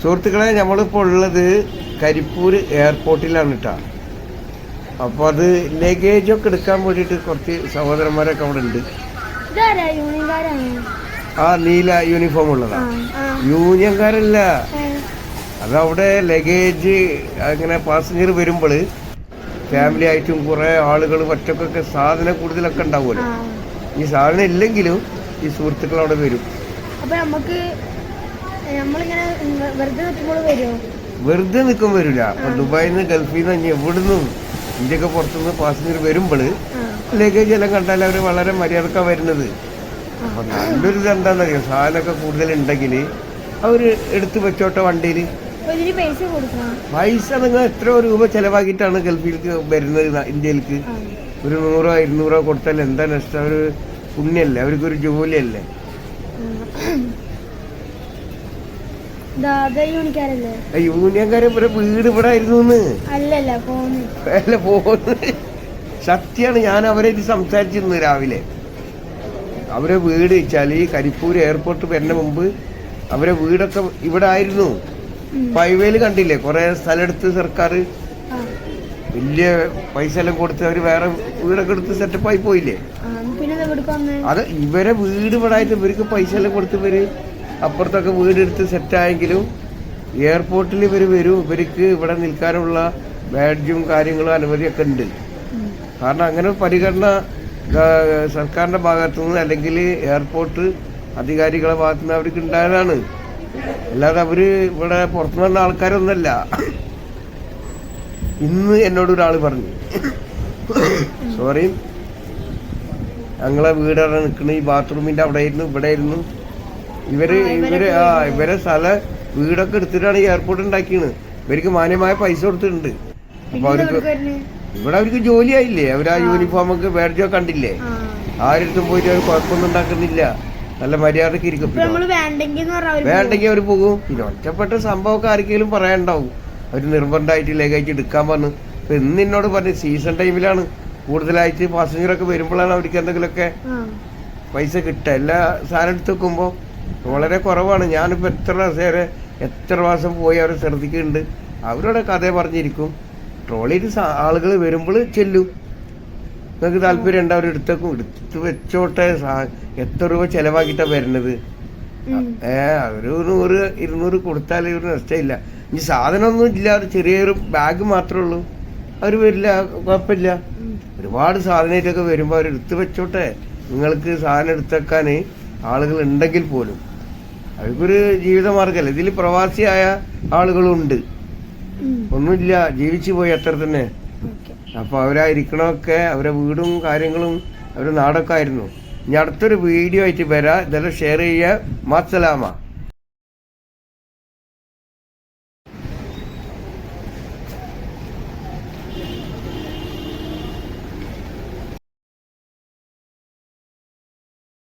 സുഹൃത്തുക്കളെ, നമ്മളിപ്പോൾ ഉള്ളത് കരിപ്പൂർ എയർപോർട്ടിലാണ് കേട്ടോ. അപ്പോൾ അത് ലഗേജൊക്കെ എടുക്കാൻ വേണ്ടിയിട്ട് കുറച്ച് സഹോദരന്മാരൊക്കെ അവിടെ ഉണ്ട്. ആ നീല യൂണിഫോം ഉള്ളതാണ്. യൂണിയൻകാരല്ല, അതവിടെ ലഗേജ് അങ്ങനെ പാസഞ്ചർ വരുമ്പോൾ ഫാമിലി ആയിട്ടും കുറേ ആളുകൾ ഒറ്റക്കൊക്കെ സാധനം കൂടുതലൊക്കെ ഉണ്ടാവുമല്ലോ. ഈ സാധനം ഇല്ലെങ്കിലും ഈ സുഹൃത്തുക്കൾ അവിടെ വരും. വെറുതെ നിൽക്കും വരില്ല. അപ്പൊ ദുബായിൽ നിന്ന് ഗൾഫിൽ നിന്ന് എവിടുന്നും ഇന്ത്യക്ക് പുറത്തുനിന്ന് പാസഞ്ചർ വരുമ്പോൾ ലഗേജ് എല്ലാം കണ്ടാൽ അവർ വളരെ മര്യാദക്കാണ് വരുന്നത്. അപ്പൊ നല്ലൊരു ഇതെന്താണെന്നറിയോ, സാധനമൊക്കെ കൂടുതലുണ്ടെങ്കിൽ അവർ എടുത്തു വെച്ചോട്ടെ വണ്ടിയിൽ. പൈസ നിങ്ങൾ എത്രയോ രൂപ ചെലവാക്കിയിട്ടാണ് ഗൾഫിലേക്ക് വരുന്നത്. ഇന്ത്യയിലേക്ക് ഒരു 100-200 കൊടുത്താൽ എന്താ നഷ്ടം? ഒരു പുണ്യല്ലേ, അവർക്കൊരു ജോലിയല്ലേ. യൂണിയൻകാരെ ഇവിടെ വീട് ഇവിടെ ആയിരുന്നു അല്ല പോകുന്നത്. സത്യാണ്. ഞാൻ അവരെ സംസാരിച്ചിരുന്നു രാവിലെ. അവരെ വീട് വെച്ചാൽ ഈ കരിപ്പൂർ എയർപോർട്ട് വരുന്ന മുമ്പ് അവരെ വീടൊക്കെ ഇവിടെ ആയിരുന്നു. ഹൈവേയിൽ കണ്ടില്ലേ, കുറെ സ്ഥലം എടുത്ത് സർക്കാർ വലിയ പൈസ എല്ലാം കൊടുത്ത് അവർ വേറെ വീടൊക്കെ എടുത്ത് സെറ്റപ്പ് ആയി പോയില്ലേ. അത് ഇവരെ വീട് ഇവിടെ ആയിട്ട് ഇവർക്ക് പൈസ എല്ലാം കൊടുത്ത് ഇവര് അപ്പുറത്തൊക്കെ വീടെടുത്ത് സെറ്റായെങ്കിലും എയർപോർട്ടിൽ ഇവർ വരും. ഇവർക്ക് ഇവിടെ നിൽക്കാനുള്ള ബാഡ്ജും കാര്യങ്ങളും അനുമതിയൊക്കെ ഉണ്ട്. കാരണം അങ്ങനെ പരിഗണന സർക്കാരിൻ്റെ ഭാഗത്തുനിന്ന് അല്ലെങ്കിൽ എയർപോർട്ട് അധികാരികളുടെ ഭാഗത്തുനിന്ന് അവർക്ക് ഉണ്ടായതാണ്. അല്ലാതെ അവർ ഇവിടെ പുറത്തു വന്ന ആൾക്കാരൊന്നല്ല. ഇന്ന് എന്നോട് ഒരാൾ പറഞ്ഞു, സോറി, ഞങ്ങളെ വീടവിടെ നിൽക്കുന്ന ഈ ബാത്റൂമിൻ്റെ അവിടെ ആയിരുന്നു, ഇവിടെ ആയിരുന്നു. ഇവരെ വീടൊക്കെ എടുത്തിട്ടാണ് ഈ എയർപോർട്ട് ഉണ്ടാക്കിയത്. ഇവർക്ക് മാന്യമായ പൈസ കൊടുത്തിട്ടുണ്ട്. അപ്പൊ അവർക്ക് ഇവിടെ അവർക്ക് ജോലിയായില്ലേ. അവർ ആ യൂണിഫോമൊക്കെ ബാഡ്ജോ കണ്ടില്ലേ. ആരെടുത്തും പോയിട്ട് അവർ കുഴപ്പമൊന്നും ഉണ്ടാക്കുന്നില്ല. നല്ല മര്യാദക്ക് ഇരിക്കും. വേണ്ടെങ്കിൽ അവർ പോകും. പിന്നെ ഒറ്റപ്പെട്ട സംഭവമൊക്കെ ആർക്കെങ്കിലും പറയാനുണ്ടാവും. അവർ നിർബന്ധമായിട്ട് ലഗേജ് എടുക്കാൻ പറഞ്ഞു. ഇപ്പൊ ഇന്ന് എന്നോട് പറഞ്ഞു സീസൺ ടൈമിലാണ് കൂടുതലായിട്ട് പാസഞ്ചറൊക്കെ വരുമ്പോഴാണ് അവർക്ക് എന്തെങ്കിലുമൊക്കെ പൈസ കിട്ടുക. എല്ലാ സാധനം എടുത്ത് വെക്കുമ്പോൾ വളരെ കുറവാണ്. ഞാനിപ്പോൾ എത്ര മാസം പോയി അവരെ ശ്രദ്ധിക്കുന്നുണ്ട്. അവരോട് കഥ പറഞ്ഞിരിക്കും. ട്രോളിയിൽ ആളുകൾ വരുമ്പോൾ ചെല്ലും. നിങ്ങൾക്ക് താല്പര്യം ഉണ്ട് അവർ എടുത്തേക്കും. എടുത്ത് വെച്ചോട്ടെ. എത്ര രൂപ ചെലവാക്കിയിട്ടാണ് വരുന്നത്. ഒരു 100-200 കൊടുത്താൽ ഒരു നഷ്ടമില്ല. ഇനി സാധനമൊന്നും ഇല്ല, ചെറിയൊരു ബാഗ് മാത്രമേ ഉള്ളൂ. അവർ വരില്ല, കുഴപ്പമില്ല. ഒരുപാട് സാധനമായിട്ടൊക്കെ വരുമ്പോൾ അവർ എടുത്ത് വെച്ചോട്ടെ. നിങ്ങൾക്ക് സാധനം എടുത്തേക്കാൻ ആളുകൾ ഉണ്ടെങ്കിൽ പോലും അവർക്കൊരു ജീവിതമാർഗമല്ല. ഇതിൽ പ്രവാസിയായ ആളുകളുണ്ട്, ഒന്നുമില്ല, ജീവിച്ചു പോയി അത്ര തന്നെ. അപ്പൊ അവരായിരിക്കണമൊക്കെ അവരെ വീടും കാര്യങ്ങളും അവരുടെ നാടൊക്കെ ആയിരുന്നു. ഇനി അടുത്തൊരു വീഡിയോ ആയിട്ട് വരാം. ഇതെല്ലാം ഷെയർ ചെയ്യുക. മാസലാമ.